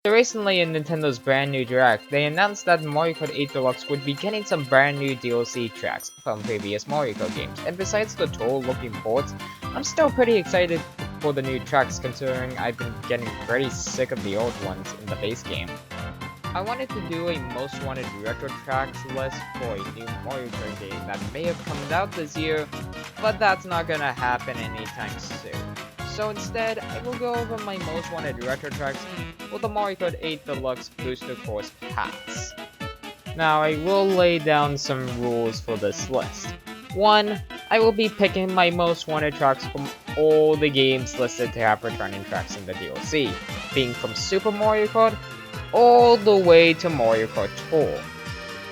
So recently in Nintendo's brand new Direct, they announced that Mario Kart 8 Deluxe would be getting some brand new DLC tracks from previous Mario Kart games, and besides the tool-looking ports, I'm still pretty excited for the new tracks considering I've been getting pretty sick of the old ones in the base game. I wanted to do a most wanted retro tracks list for a new Mario Kart game that may have come out this year, but that's not gonna happen anytime soon. So instead, I will go over my most wanted retro tracks with the Mario Kart 8 Deluxe Booster Course Pass. Now, I will lay down some rules for this list. 1. I will be picking my most wanted tracks from all the games listed to have returning tracks in the DLC, being from Super Mario Kart all the way to Mario Kart Tour.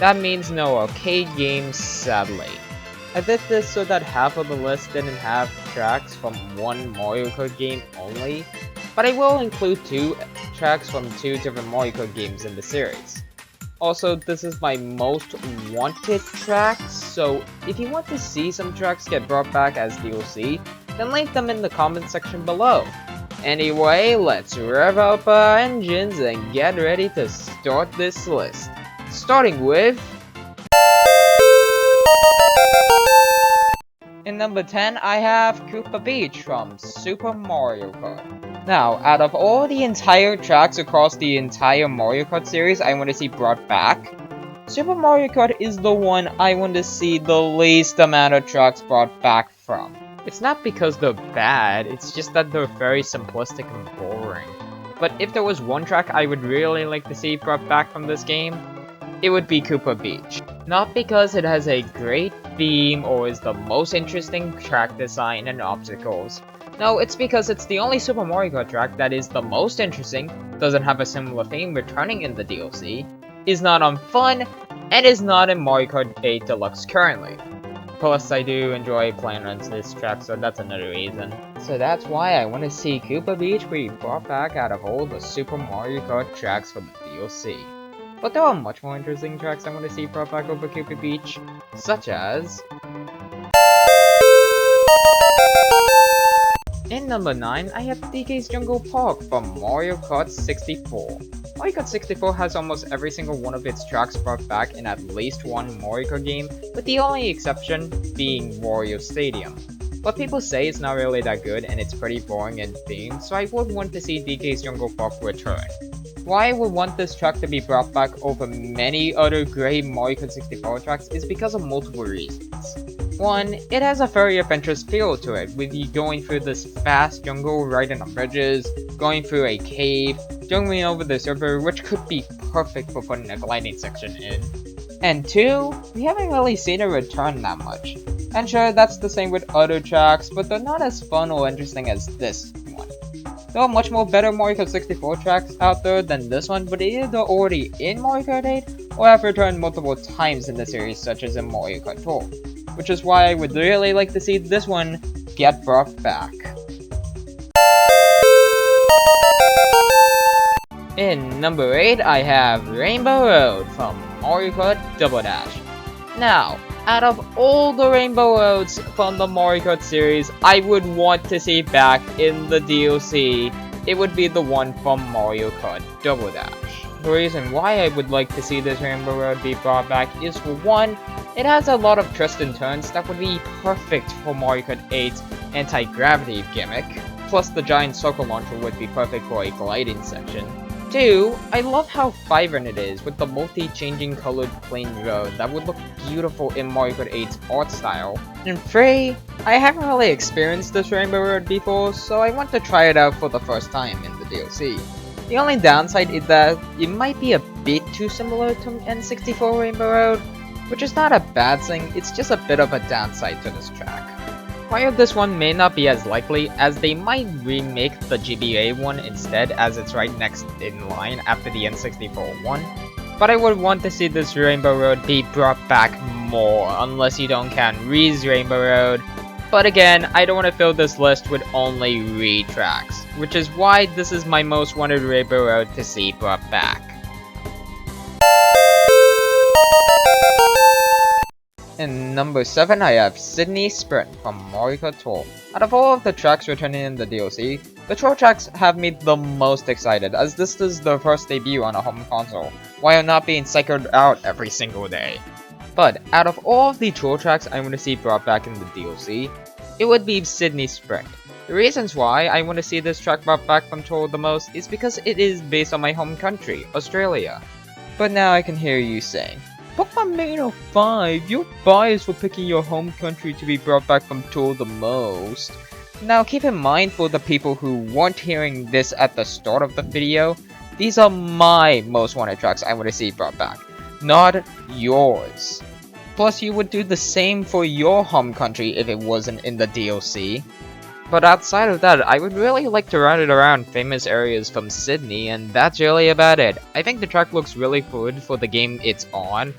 That means no arcade games, sadly. I did this so that half of the list didn't have tracks from one Mario Kart game only, but I will include 2 tracks from 2 different Mario Kart games in the series. Also, this is my most wanted tracks, so if you want to see some tracks get brought back as DLC, then leave them in the comment section below. Anyway, let's rev up our engines and get ready to start this list. Starting with... In number 10, I have Koopa Beach from Super Mario Kart. Now, out of all the entire tracks across the entire Mario Kart series I want to see brought back, Super Mario Kart is the one I want to see the least amount of tracks brought back from. It's not because they're bad, it's just that they're very simplistic and boring. But if there was one track I would really like to see brought back from this game, it would be Koopa Beach. Not because it has a great theme or is the most interesting track design and obstacles. No, it's because it's the only Super Mario Kart track that is the most interesting, doesn't have a similar theme returning in the DLC, is not on fun, and is not in Mario Kart 8 Deluxe currently. Plus, I do enjoy playing on this track, so that's another reason. So that's why I want to see Koopa Beach be brought back out of all the Super Mario Kart tracks from the DLC. But there are much more interesting tracks I want to see brought back over Koopa Beach, such as... In number 9, I have DK's Jungle Park from Mario Kart 64. Mario Kart 64 has almost every single one of its tracks brought back in at least one Mario Kart game, with the only exception being Wario Stadium. But people say it's not really that good and it's pretty boring in theme, so I would want to see DK's Jungle Park return. Why I would want this track to be brought back over many other great Mario Kart 64 tracks is because of multiple reasons. 1. It has a very adventurous feel to it, with you going through this vast jungle, riding on bridges, going through a cave, jumping over the server, which could be perfect for putting a gliding section in. And 2. We haven't really seen it return that much. And sure, that's the same with other tracks, but they're not as fun or interesting as this one. There are much more better Mario Kart 64 tracks out there than this one, but either they're already in Mario Kart 8, or have returned multiple times in the series, such as in Mario Kart Tour. Which is why I would really like to see this one get brought back. In number 8, I have Rainbow Road from Mario Kart Double Dash. Now, out of all the Rainbow Roads from the Mario Kart series I would want to see back in the DLC, it would be the one from Mario Kart Double Dash. The reason why I would like to see this Rainbow Road be brought back is for 1, it has a lot of twists and turns that would be perfect for Mario Kart 8's anti-gravity gimmick, plus the giant circle launcher would be perfect for a gliding section. 2, I love how vibrant it is with the multi-changing colored plain road that would look beautiful in Mario Kart 8's art style. And 3, I haven't really experienced this Rainbow Road before, so I want to try it out for the first time in the DLC. The only downside is that it might be a bit too similar to N64 Rainbow Road, which is not a bad thing, it's just a bit of a downside to this track. While this one may not be as likely, as they might remake the GBA one instead, as it's right next in line after the N64 one, but I would want to see this Rainbow Road be brought back more, unless you don't count Ree's Rainbow Road. But again, I don't want to fill this list with only Ree tracks, which is why this is my most wanted Rainbow Road to see brought back. In number 7, I have Sydney Sprint from Mario Kart Tour. Out of all of the tracks returning in the DLC, The troll tracks have me the most excited, as this is the first debut on a home console, while not being cycled out every single day. But out of all of the troll tracks I want to see brought back in the DLC, it would be Sydney Sprint. The reasons why I want to see this track brought back from Troll the most is because it is based on my home country, Australia. But now I can hear you saying, Pokemon 5, you're biased for picking your home country to be brought back from Troll the most. Now keep in mind, for the people who weren't hearing this at the start of the video, these are my most wanted tracks I want to see brought back, not yours. Plus you would do the same for your home country if it wasn't in the DLC. But outside of that, I would really like to ride it around famous areas from Sydney, and that's really about it. I think the track looks really good for the game it's on,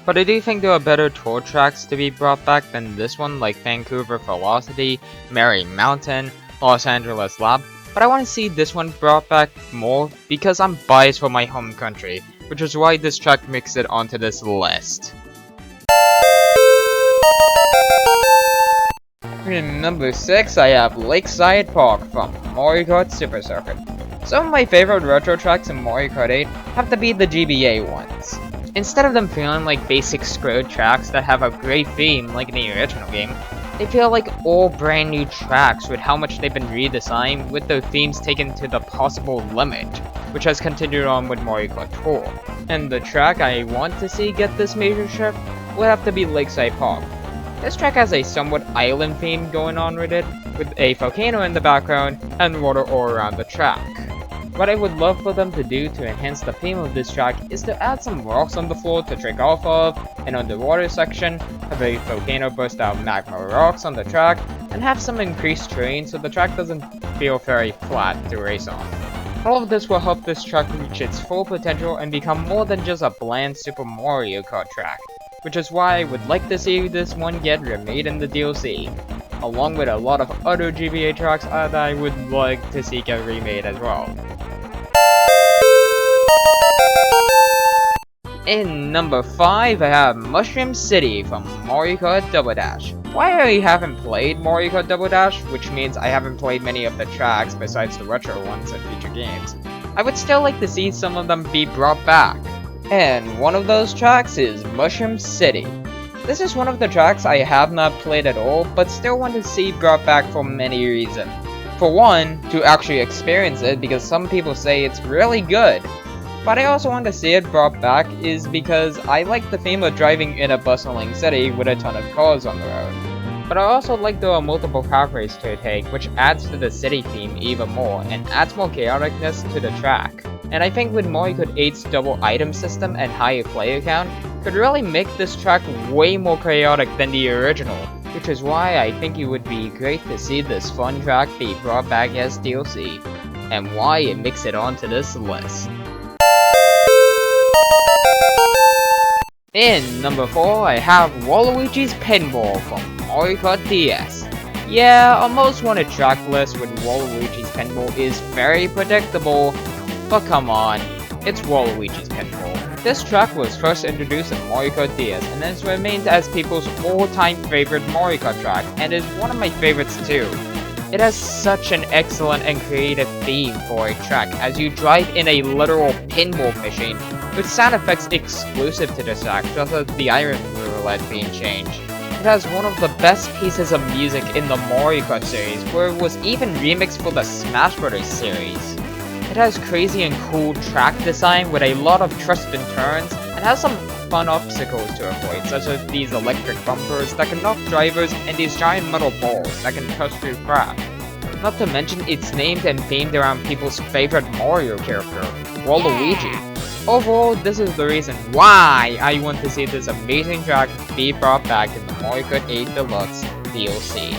but I do think there are better tour tracks to be brought back than this one, like Vancouver Velocity, Merry Mountain, Los Angeles Lab, but I want to see this one brought back more because I'm biased for my home country, which is why this track makes it onto this list. In number 6, I have Lakeside Park from Mario Kart Super Circuit. Some of my favorite retro tracks in Mario Kart 8 have to be the GBA ones. Instead of them feeling like basic screwed tracks that have a great theme like in the original game, they feel like all brand new tracks with how much they've been redesigned with their themes taken to the possible limit, which has continued on with Mario Kart Tour. And the track I want to see get this major shift would have to be Lakeside Park. This track has a somewhat island theme going on with it, with a volcano in the background and water all around the track. What I would love for them to do to enhance the theme of this track is to add some rocks on the floor to drink off of, and on the water section, have a volcano burst out magma rocks on the track, and have some increased terrain so the track doesn't feel very flat to race on. All of this will help this track reach its full potential and become more than just a bland Super Mario Kart track, which is why I would like to see this one get remade in the DLC, along with a lot of other GBA tracks that I would like to see get remade as well. In number 5, I have Mushroom City from Mario Kart Double Dash. While I haven't played Mario Kart Double Dash, which means I haven't played many of the tracks besides the retro ones in future games, I would still like to see some of them be brought back. And one of those tracks is Mushroom City. This is one of the tracks I have not played at all, but still want to see brought back for many reasons. For one, to actually experience it because some people say it's really good. But I also want to see it brought back is because I like the theme of driving in a bustling city with a ton of cars on the road. But I also like there are multiple pathways to take, which adds to the city theme even more and adds more chaoticness to the track. And I think with Mario Kart 8's double item system and higher player count, could really make this track way more chaotic than the original, which is why I think it would be great to see this fun track be brought back as DLC, and why it makes it onto this list. In number 4, I have Waluigi's Pinball from Mario Kart DS. Yeah, a most wanted track list with Waluigi's Pinball is very predictable, but come on, it's Waluigi's Pinball. This track was first introduced in Mario Kart DS and has remained as people's all-time favorite Mario Kart track, and is one of my favorites too. It has such an excellent and creative theme for a track as you drive in a literal pinball machine with sound effects exclusive to this track, such as the iron roulette being changed. It has one of the best pieces of music in the Mario Kart series, where it was even remixed for the Smash Bros. Series. It has crazy and cool track design with a lot of twists and turns, and has some fun obstacles to avoid, such as these electric bumpers that can knock drivers and these giant metal balls that can touch through crap. Not to mention it's named and themed around people's favorite Mario character, Waluigi. Overall, this is the reason why I want to see this amazing track be brought back in the Mario Kart 8 Deluxe DLC.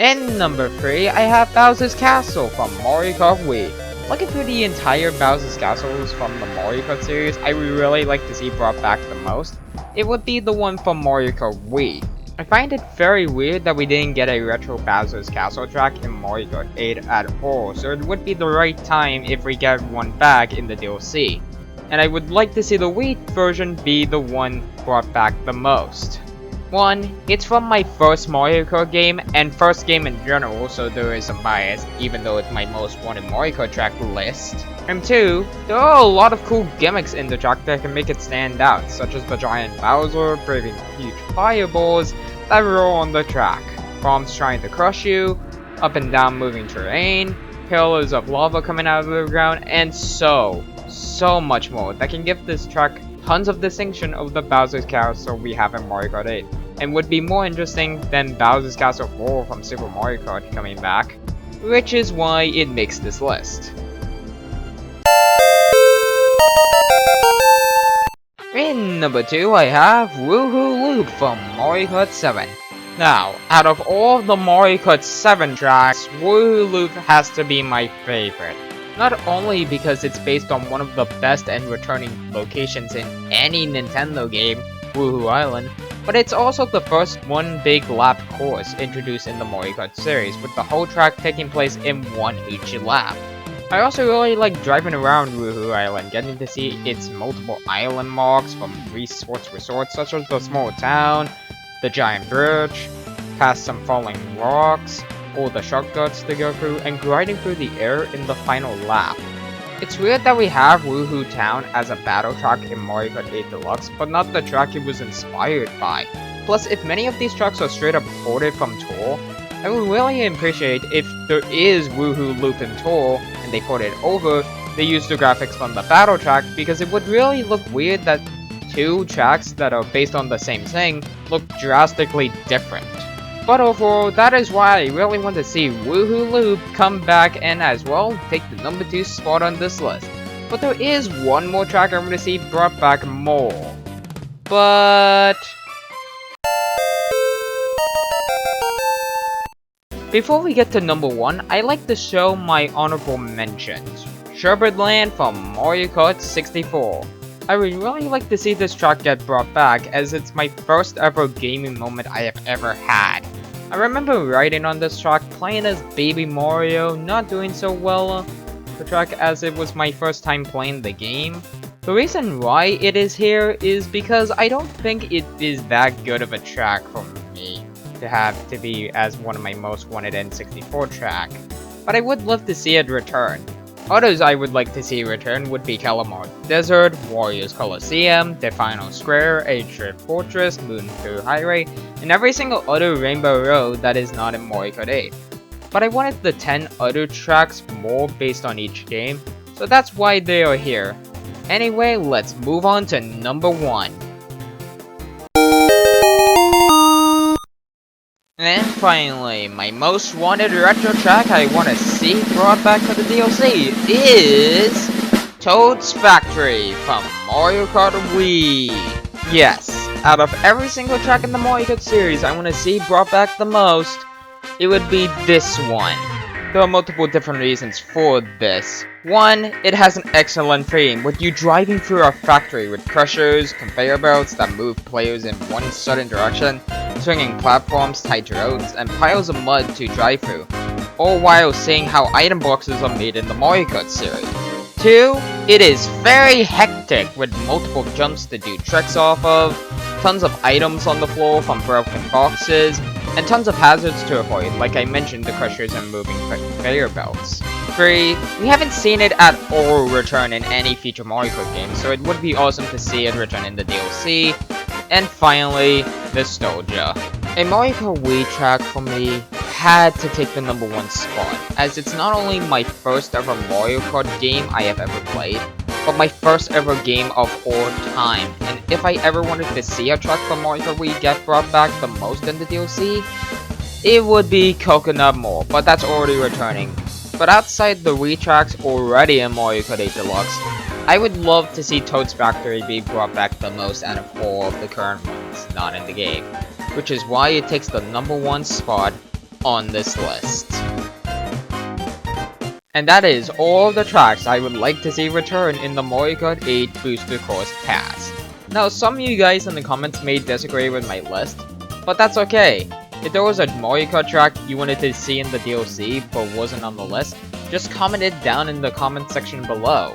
In number 3, I have Bowser's Castle from Mario Kart Wii. Looking through the entire Bowser's Castles from the Mario Kart series I would really like to see brought back the most, it would be the one from Mario Kart Wii. I find it very weird that we didn't get a retro Bowser's Castle track in Mario Kart 8 at all, so it would be the right time if we get one back in the DLC. And I would like to see the Wii version be the one brought back the most. One, it's from my first Mario Kart game, and first game in general, so there is some bias, even though it's my most wanted Mario Kart track list. And two, there are a lot of cool gimmicks in the track that can make it stand out, such as the giant Bowser breathing huge fireballs that roll on the track, bombs trying to crush you, up and down moving terrain, pillars of lava coming out of the ground, and so much more that can give this track tons of distinction of the Bowser's Castle we have in Mario Kart 8, and would be more interesting than Bowser's Castle 4 from Super Mario Kart coming back, which is why it makes this list. In number 2, I have Woohoo Loop from Mario Kart 7. Now, out of all the Mario Kart 7 tracks, Woohoo Loop has to be my favorite. Not only because it's based on one of the best and returning locations in any Nintendo game, Woohoo Island, but it's also the first one big lap course introduced in the Mario Kart series, with the whole track taking place in one each lap. I also really like driving around Woohoo Island, getting to see its multiple island marks from resorts such as the small town, the giant bridge, past some falling rocks, all the shortcuts to go through, and gliding through the air in the final lap. It's weird that we have Woohoo Town as a battle track in Mario Kart 8 Deluxe, but not the track it was inspired by. Plus, if many of these tracks are straight up ported from Tour, I would really appreciate if there is Woohoo Loop in Tour, and they port it over, they use the graphics from the battle track, because it would really look weird that two tracks that are based on the same thing look drastically different. But overall, that is why I really want to see Woohoo Loop come back and as well take the number 2 spot on this list. But there is one more track I want to see brought back more. But before we get to number 1, I like to show my honorable mentions. Sherbert Land from Mario Kart 64. I would really like to see this track get brought back, as it's my first ever gaming moment I have ever had. I remember riding on this track, playing as Baby Mario, not doing so well the track as it was my first time playing the game. The reason why it is here is because I don't think it is that good of a track for me to have to be as one of my most wanted N64 track, but I would love to see it return. Others I would like to see return would be Calamar Desert, Warriors Coliseum, The Final Square, Atrium Fortress, Moon Through Highway, and every single other Rainbow Road that is not in Mario Kart 8. But I wanted the 10 other tracks more based on each game, so that's why they are here. Anyway, let's move on to number 1. And finally, my most wanted retro track I want to see brought back to the DLC is Toad's Factory from Mario Kart Wii. Yes, out of every single track in the Mario Kart series I want to see brought back the most, it would be this one. There are multiple different reasons for this. One, it has an excellent theme, with you driving through a factory with crushers, conveyor belts that move players in one certain direction, swinging platforms tied to roads, and piles of mud to drive through, all while seeing how item boxes are made in the Mario Kart series. 2, it is very hectic, with multiple jumps to do tricks off of, tons of items on the floor from broken boxes, and tons of hazards to avoid, like I mentioned the crushers and moving conveyor belts. 3, we haven't seen it at all return in any future Mario Kart game, so it would be awesome to see it return in the DLC. And finally, Nostalgia. A Mario Kart Wii track for me had to take the number 1 spot, as it's not only my first ever Mario Kart game I have ever played, but my first ever game of all time, and if I ever wanted to see a track from Mario Kart Wii get brought back the most in the DLC, it would be Coconut Mall, but that's already returning. But outside the Wii tracks already in Mario Kart 8 Deluxe, I would love to see Toad's Factory be brought back the most out of all of the current ones not in the game, which is why it takes the number 1 spot on this list. And that is all of the tracks I would like to see return in the Mario Kart 8 Booster Course Pass. Now, some of you guys in the comments may disagree with my list, but that's okay. If there was a Mario Kart track you wanted to see in the DLC but wasn't on the list, just comment it down in the comment section below.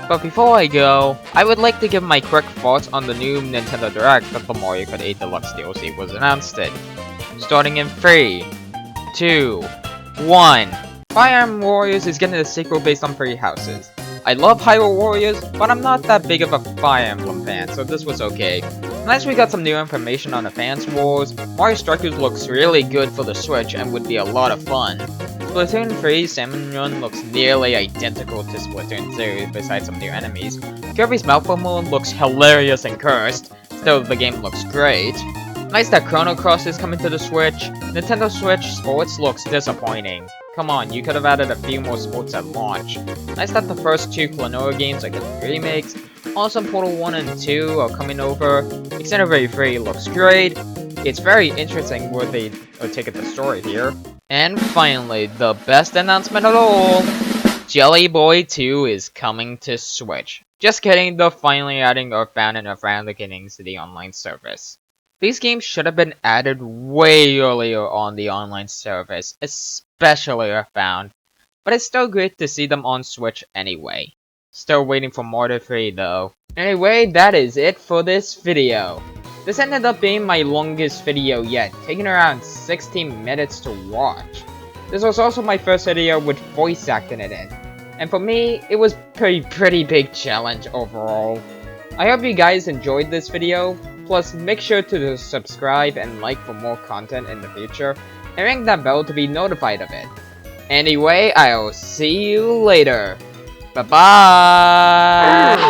But before I go, I would like to give my quick thoughts on the new Nintendo Direct that the Mario Kart 8 Deluxe DLC was announced in. Starting in 3, 2, 1. Fire Emblem Warriors is getting a sequel based on 3 houses. I love Hyrule Warriors, but I'm not that big of a Fire Emblem fan, so this was okay. Next we got some new information on Advance Wars. Mario Strikers looks really good for the Switch and would be a lot of fun. Splatoon 3 Salmon Run looks nearly identical to Splatoon 2 besides some new enemies. Kirby's Mouthful Moon looks hilarious and cursed, still the game looks great. Nice that Chrono Cross is coming to the Switch. Nintendo Switch Sports looks disappointing. Come on, you could have added a few more sports at launch. Nice that the first 2 Klonoa games are getting remakes. Also, Portal 1 and 2 are coming over. Xenoblade 3 looks great. It's very interesting where they are taking the story here. And finally, the best announcement of all! Jelly Boy 2 is coming to Switch. Just kidding, they're finally adding Earthbound and Earthbound Beginnings to the online service. These games should have been added way earlier on the online service, especially Earthbound, but it's still great to see them on Switch anyway. Still waiting for Mario 3 though. Anyway, that is it for this video. This ended up being my longest video yet, taking around 16 minutes to watch. This was also my first video with voice acting in it, and for me, it was a pretty big challenge overall. I hope you guys enjoyed this video. Plus, make sure to subscribe and like for more content in the future, and ring that bell to be notified of it. Anyway, I'll see you later. Bye-bye!